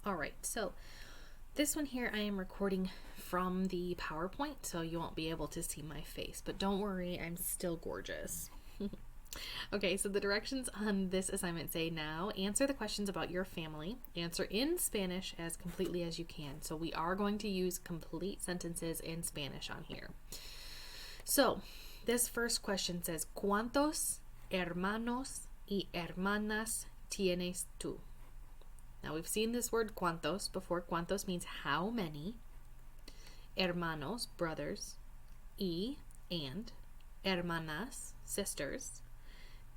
All right, so this one here I am recording from the PowerPoint, so you won't be able to see my face, but don't worry, I'm still gorgeous. Okay, so the directions on this assignment say now answer the questions about your family. Answer in Spanish as completely as you can. So we are going to use complete sentences in Spanish on here. So this first question says, ¿Cuántos hermanos y hermanas tienes tú? Now we've seen this word cuantos before. Cuantos means how many. Hermanos, brothers. Y, and. Hermanas, sisters.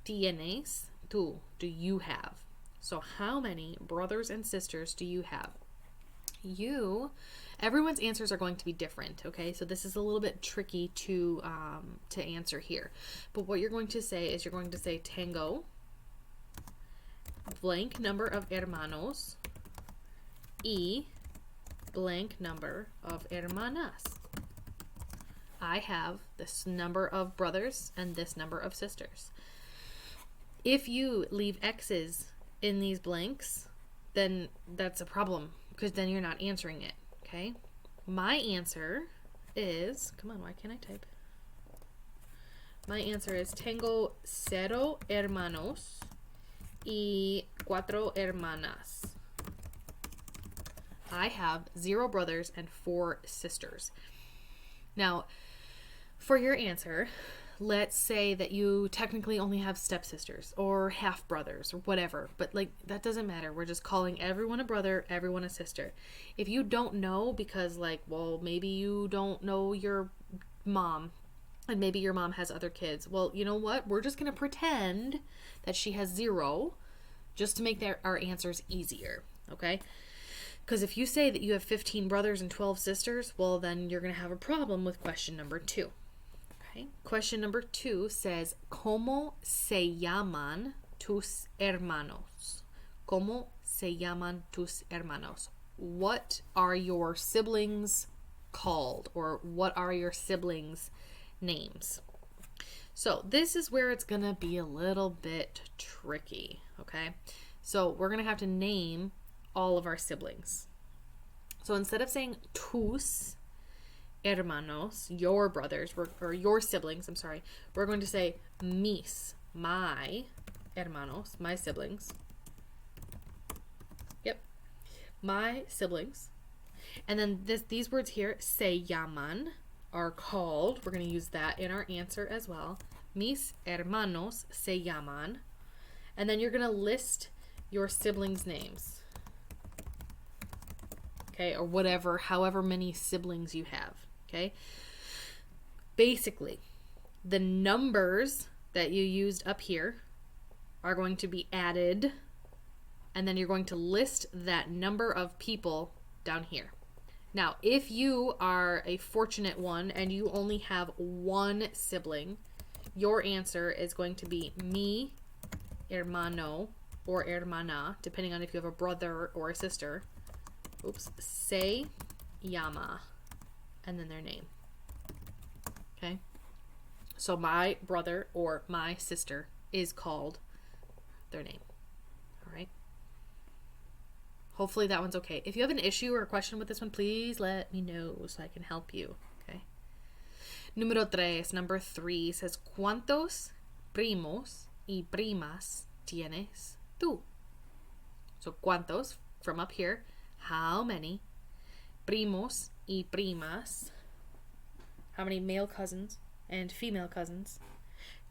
Tienes, tú, do you have? So how many brothers and sisters do you have? Everyone's answers are going to be different, okay? So this is a little bit tricky to answer here. But what you're going to say is you're going to say tengo blank number of hermanos y blank number of hermanas. I have this number of brothers and this number of sisters. If you leave X's in these blanks, then that's a problem because then you're not answering it, okay? My answer is, come on, why can't I type? My answer is tengo 0 hermanos y 4 hermanas. I have 0 brothers and 4 sisters. Now, for your answer, let's say that you technically only have stepsisters or half brothers or whatever, but like that doesn't matter. We're just calling everyone a brother, everyone a sister. If you don't know because like, well, maybe you don't know your mom and maybe your mom has other kids. Well, you know what? We're just going to pretend that she has 0 just to make our answers easier, okay? Because if you say that you have 15 brothers and 12 sisters, well, then you're going to have a problem with question number 2. Okay? Question number 2 says, ¿Cómo se llaman tus hermanos? ¿Cómo se llaman tus hermanos? What are your siblings called? Or what are your siblings' names? So this is where it's going to be a little bit tricky, okay? So we're going to have to name all of our siblings. So instead of saying tus hermanos, your brothers, or your siblings, we're going to say mis, my hermanos, my siblings. Yep, my siblings. And then these words here, se llaman, are called. We're going to use that in our answer as well. Mis hermanos se llaman. And then you're going to list your siblings' names. Okay, or whatever, however many siblings you have. Okay. Basically, the numbers that you used up here are going to be added, and then you're going to list that number of people down here. Now, if you are a fortunate one and you only have 1 sibling, your answer is going to be mi hermano or hermana, depending on if you have a brother or a sister. Se llama, and then their name. Okay? So my brother or my sister is called their name. All right? Hopefully that one's okay. If you have an issue or a question with this one, please let me know so I can help you. Okay? Número 3, number 3 says, ¿Cuántos primos y primas tienes tú? So ¿cuántos? From up here, how many? Primos y primas, how many male cousins and female cousins?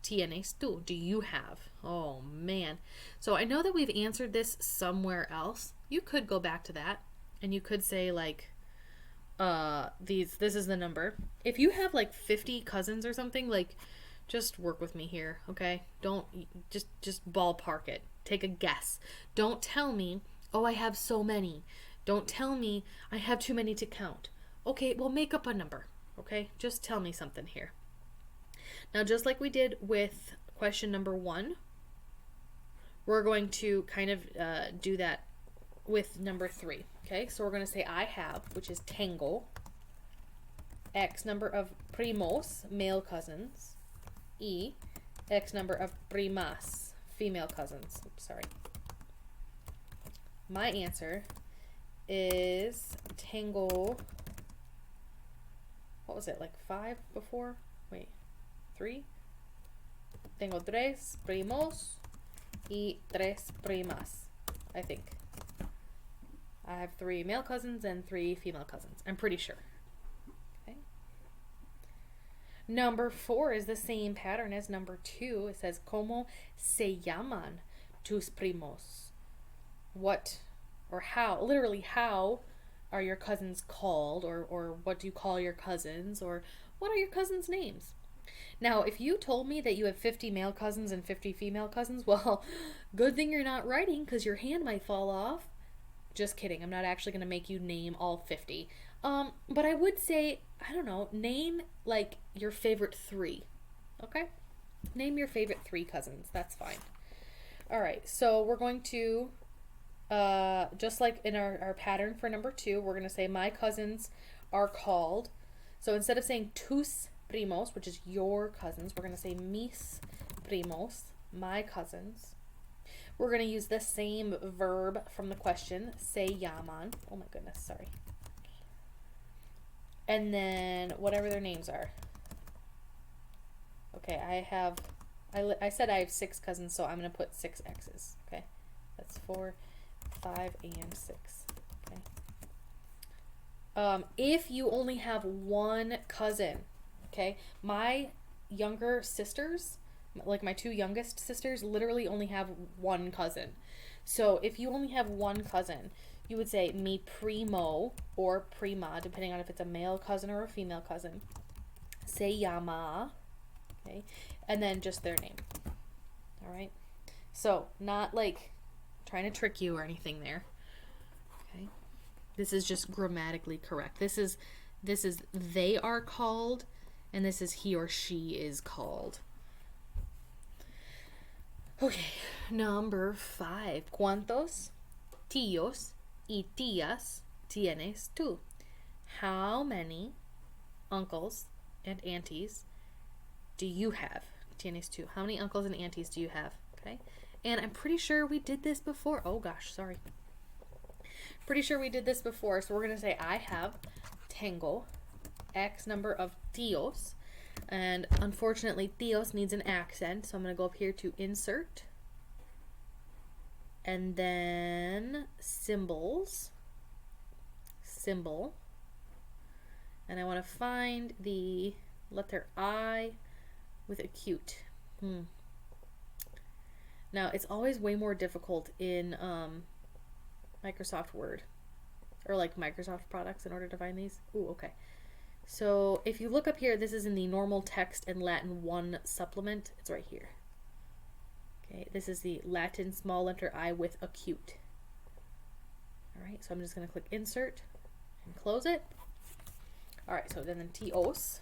Tienes tú, do you have? Oh man. So I know that we've answered this somewhere else. You could go back to that and you could say like, this is the number. If you have like 50 cousins or something, like just work with me here, okay? Don't just ballpark it. Take a guess. Don't tell me, oh, I have so many. Don't tell me I have too many to count. Okay, well, make up a number, okay? Just tell me something here. Now, just like we did with question number 1, we're going to kind of do that with number 3, okay? So we're going to say I have, which is tengo, X number of primos, male cousins, y X number of primas, female cousins. Oops, sorry. My answer is tengo, what was it, like 5 before? Wait, 3? Tengo 3 primos y 3 primas, I think. I have 3 male cousins and 3 female cousins. I'm pretty sure. Okay. Number 4 is the same pattern as number 2. It says, ¿Cómo se llaman tus primos? What, or how, literally how are your cousins called, or what do you call your cousins, or what are your cousins' names? Now, if you told me that you have 50 male cousins and 50 female cousins, well, good thing you're not writing because your hand might fall off. Just kidding. I'm not actually going to make you name all 50. But I would say, I don't know, name like your favorite 3. Okay? Name your favorite 3 cousins. That's fine. All right. So we're going to, just like in our pattern for number 2, we're going to say my cousins are called. So instead of saying tus primos, which is your cousins, we're going to say mis primos, my cousins. We're going to use the same verb from the question, se llaman. Oh my goodness, sorry. And then whatever their names are. Okay, I said I have 6 cousins, so I'm going to put 6 X's. Okay, that's 4, 5, and 6. Okay. If you only have 1 cousin, okay, my younger sisters, like my 2 youngest sisters, literally only have 1 cousin. So if you only have 1 cousin, you would say mi primo or prima, depending on if it's a male cousin or a female cousin. Se llama, okay, and then just their name. All right. So not like trying to trick you or anything there. Okay. This is just grammatically correct. This is they are called, and this is he or she is called. Okay, number 5. ¿Cuántos tíos y tías tienes tú? How many uncles and aunties do you have? Tienes tú. How many uncles and aunties do you have? Okay, and I'm pretty sure we did this before. Oh gosh, sorry. Pretty sure we did this before, so we're going to say I have, tengo, X number of tíos. And unfortunately, tíos needs an accent, so I'm going to go up here to insert. And then symbols. Symbol. And I want to find the letter I with acute. Now, it's always way more difficult in Microsoft Word. Or like Microsoft products in order to find these. Ooh, okay. So if you look up here, this is in the normal text and Latin 1 supplement. It's right here. Okay, this is the Latin small letter I with acute. All right, so I'm just going to click insert and close it. All right, so then tíos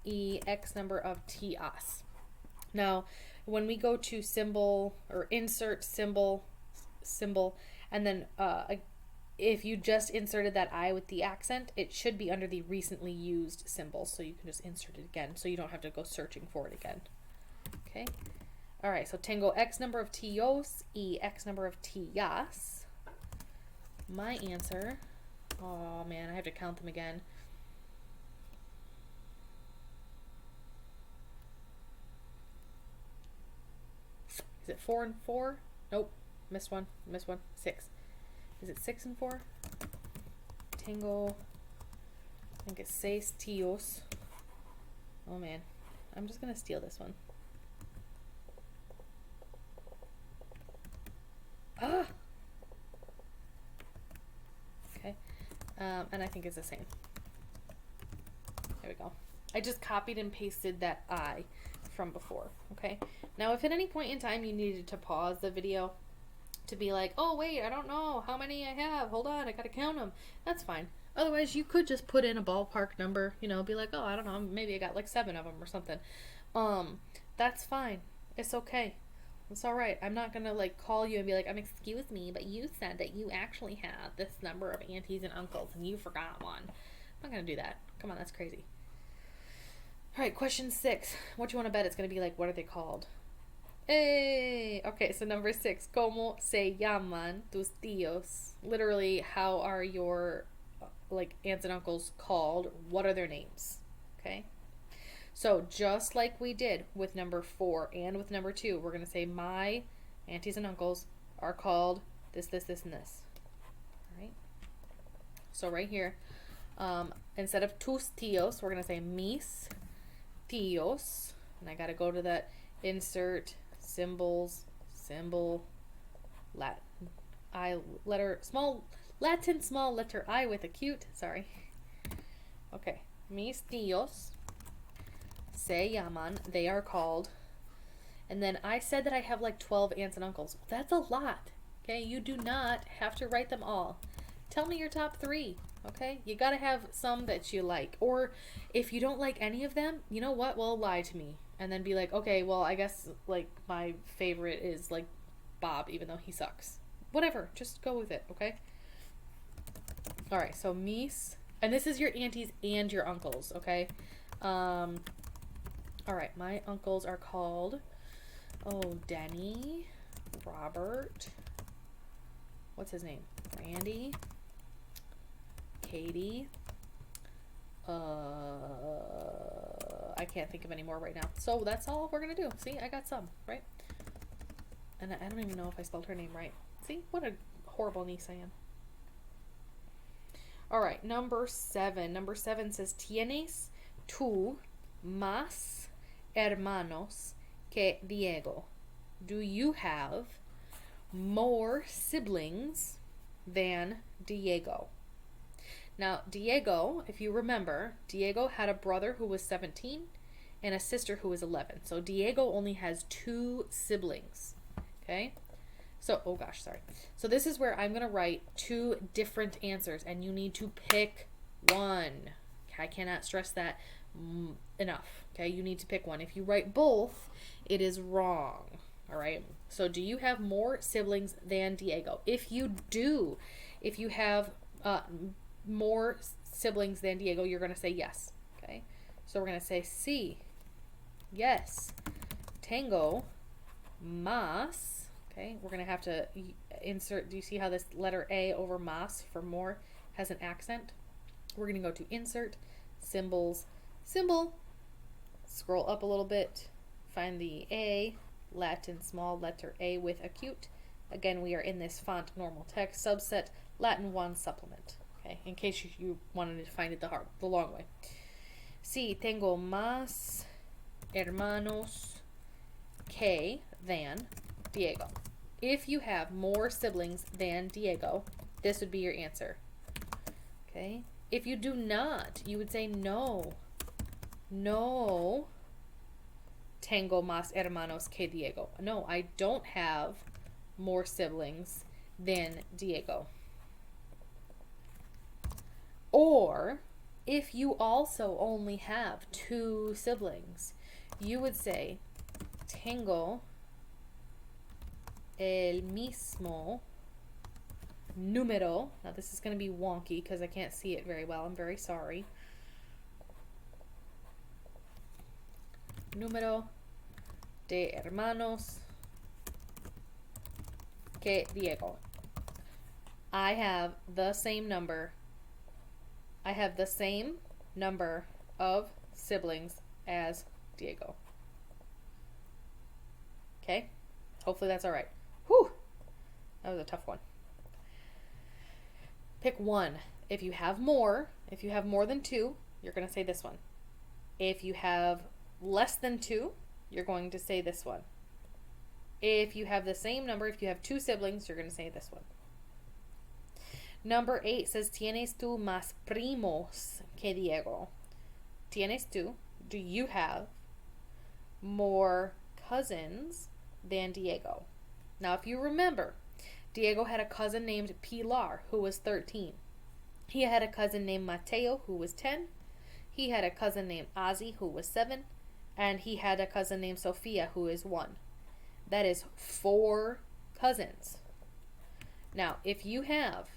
y X number of tías. Now, when we go to symbol or insert symbol, and then if you just inserted that I with the accent, it should be under the recently used symbols, so you can just insert it again, so you don't have to go searching for it again. Okay? All right, so tengo X number of tíos y X number of tías. My answer, oh man, I have to count them again. Is it 4 and 4? Nope, missed one, 6. Is it 6 and 4? Tengo, I think it's 6 tíos. Oh man, I'm just gonna steal this one. Ah! Okay, and I think it's the same. There we go. I just copied and pasted that I from before, okay? Now, if at any point in time you needed to pause the video to be like, oh wait, I don't know how many I have, hold on, I gotta count them, that's fine. Otherwise, you could just put in a ballpark number, you know, be like, oh, I don't know, maybe I got like 7 of them or something. That's fine. It's okay. It's all right. I'm not gonna like call you and be like, excuse me, but you said that you actually have this number of aunties and uncles and you forgot one. I'm not gonna do that. Come on, that's crazy. All right, question 6. What you want to bet it's gonna be like? What are they called? Hey! Okay, so number 6. ¿Cómo se llaman tus tíos? Literally, how are your aunts and uncles called? What are their names? Okay? So just like we did with number 4 and with number 2, we're going to say my aunties and uncles are called this, this, this, and this. All right? So right here, instead of tus tíos, we're going to say mis tíos. And I got to go to that insert symbols, symbol, Latin small letter I with a cute, sorry. Okay, mis tíos se llaman, they are called. And then I said that I have like 12 aunts and uncles. That's a lot, okay? You do not have to write them all. Tell me your top 3, okay? You gotta have some that you like. Or if you don't like any of them, you know what? Well, lie to me. And then be like, okay, well, I guess like my favorite is like Bob, even though he sucks. Whatever, just go with it, okay? All right, so mis, and this is your aunties and your uncles, okay? All right, my uncles are called, Denny, Robert, what's his name? Randy, Katie, I can't think of any more right now. So that's all we're gonna do. See, I got some, right? And I don't even know if I spelled her name right. See, what a horrible niece I am. All right, number 7. Number 7 says, ¿Tienes tú más hermanos que Diego? Do you have more siblings than Diego? Now, Diego, if you remember, Diego had a brother who was 17 and a sister who was 11. So Diego only has 2 siblings, okay? So, oh gosh, sorry. So this is where I'm going to write 2 different answers, and you need to pick one. I cannot stress that enough, okay? You need to pick one. If you write both, it is wrong, all right? So do you have more siblings than Diego? If you do, if you have more siblings than Diego, you're going to say yes, okay? So we're going to say sí, yes, tengo más. Okay, we're going to have to insert, do you see how this letter A over mas for more has an accent? We're going to go to insert, symbols, symbol, scroll up a little bit, find the A, Latin small letter A with acute. Again, we are in this font normal text subset, Latin 1 supplement, okay, in case you wanted to find it the long way. Sí, tengo más hermanos que than Diego. If you have more siblings than Diego, this would be your answer. Okay? If you do not, you would say no. No tengo más hermanos que Diego. No, I don't have more siblings than Diego. Or if you also only have 2 siblings, you would say tengo el mismo número. Now this is going to be wonky because I can't see it very well. I'm very sorry. Número de hermanos que Diego. I have the same number. I have the same number of siblings as Diego. Okay? Hopefully that's all right. Whew! That was a tough one. Pick one. If you have more than 2, you're going to say this one. If you have less than 2, you're going to say this one. If you have the same number, if you have 2 siblings, you're going to say this one. Number 8 says, ¿Tienes tú más primos que Diego? ¿Tienes tú? Do you have more cousins than Diego? Now, if you remember, Diego had a cousin named Pilar, who was 13. He had a cousin named Mateo, who was 10. He had a cousin named Ozzy, who was 7. And he had a cousin named Sophia, who is 1. That is 4 cousins. Now, if you have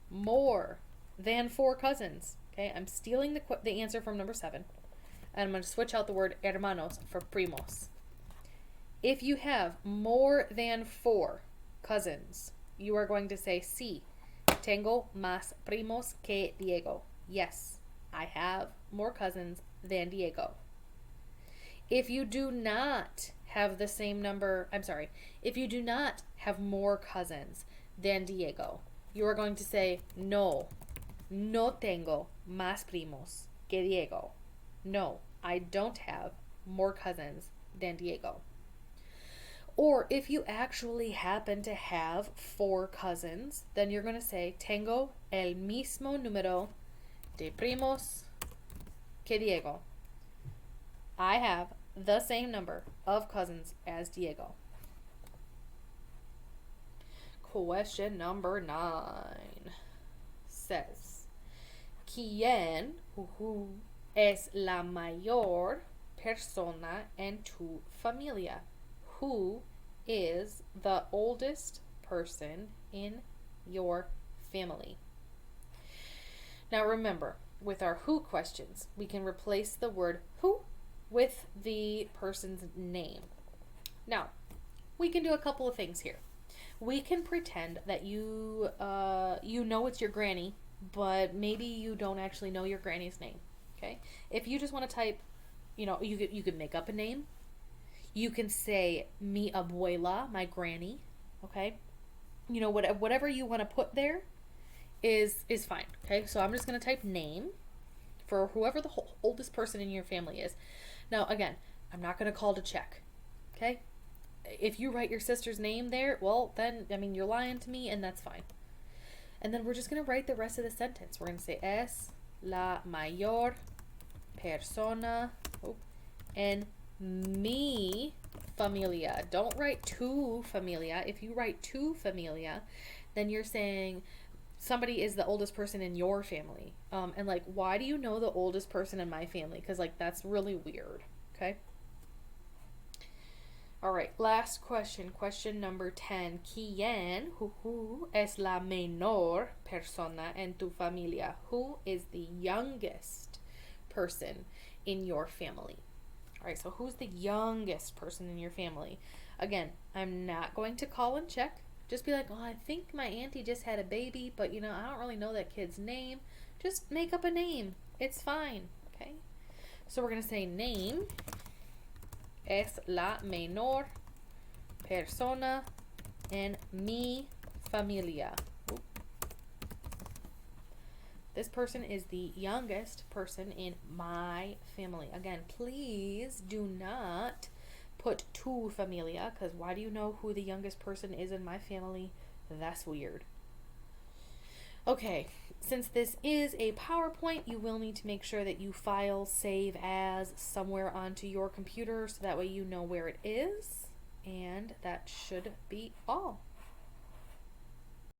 more than 4 cousins, okay, I'm stealing the answer from number 7, and I'm going to switch out the word hermanos for primos. If you have more than 4 cousins, you are going to say sí. Tengo más primos que Diego. Yes, I have more cousins than Diego. If you do not have the same number, if you do not have more cousins than Diego, you are going to say no. No tengo más primos que Diego. No, I don't have more cousins than Diego. Or if you actually happen to have 4 cousins, then you're going to say tengo el mismo número de primos que Diego. I have the same number of cousins as Diego. Question number 9 says, ¿Quién es la mayor persona en tu familia? Who is the oldest person in your family? Now remember, with our who questions, we can replace the word who with the person's name. Now, we can do a couple of things here. We can pretend that you know it's your granny, but maybe you don't actually know your granny's name. Okay? If you just want to type, you could make up a name. You can say mi abuela, my granny. Okay? Whatever you want to put there is fine. Okay? So I'm just going to type name for whoever the oldest person in your family is. Now, again, I'm not going to call to check. Okay? If you write your sister's name there, well, then, you're lying to me, and that's fine. And then we're just going to write the rest of the sentence. We're going to say, es la mayor persona en mi familia. Don't write tu familia. If you write tu familia, then you're saying somebody is the oldest person in your family. And, why do you know the oldest person in my family? Because, that's really weird. Okay? All right, last question. Question number 10. ¿Quién es la menor persona en tu familia? Who is the youngest person in your family? All right, so who's the youngest person in your family? Again, I'm not going to call and check. Just be like, I think my auntie just had a baby, but, I don't really know that kid's name. Just make up a name. It's fine, okay? So we're going to say name es la menor persona en mi familia. This person is the youngest person in my family. Again, please do not put tu familia, because why do you know who the youngest person is in my family? That's weird. Okay, since this is a PowerPoint, you will need to make sure that you file save as somewhere onto your computer so that way you know where it is. And that should be all.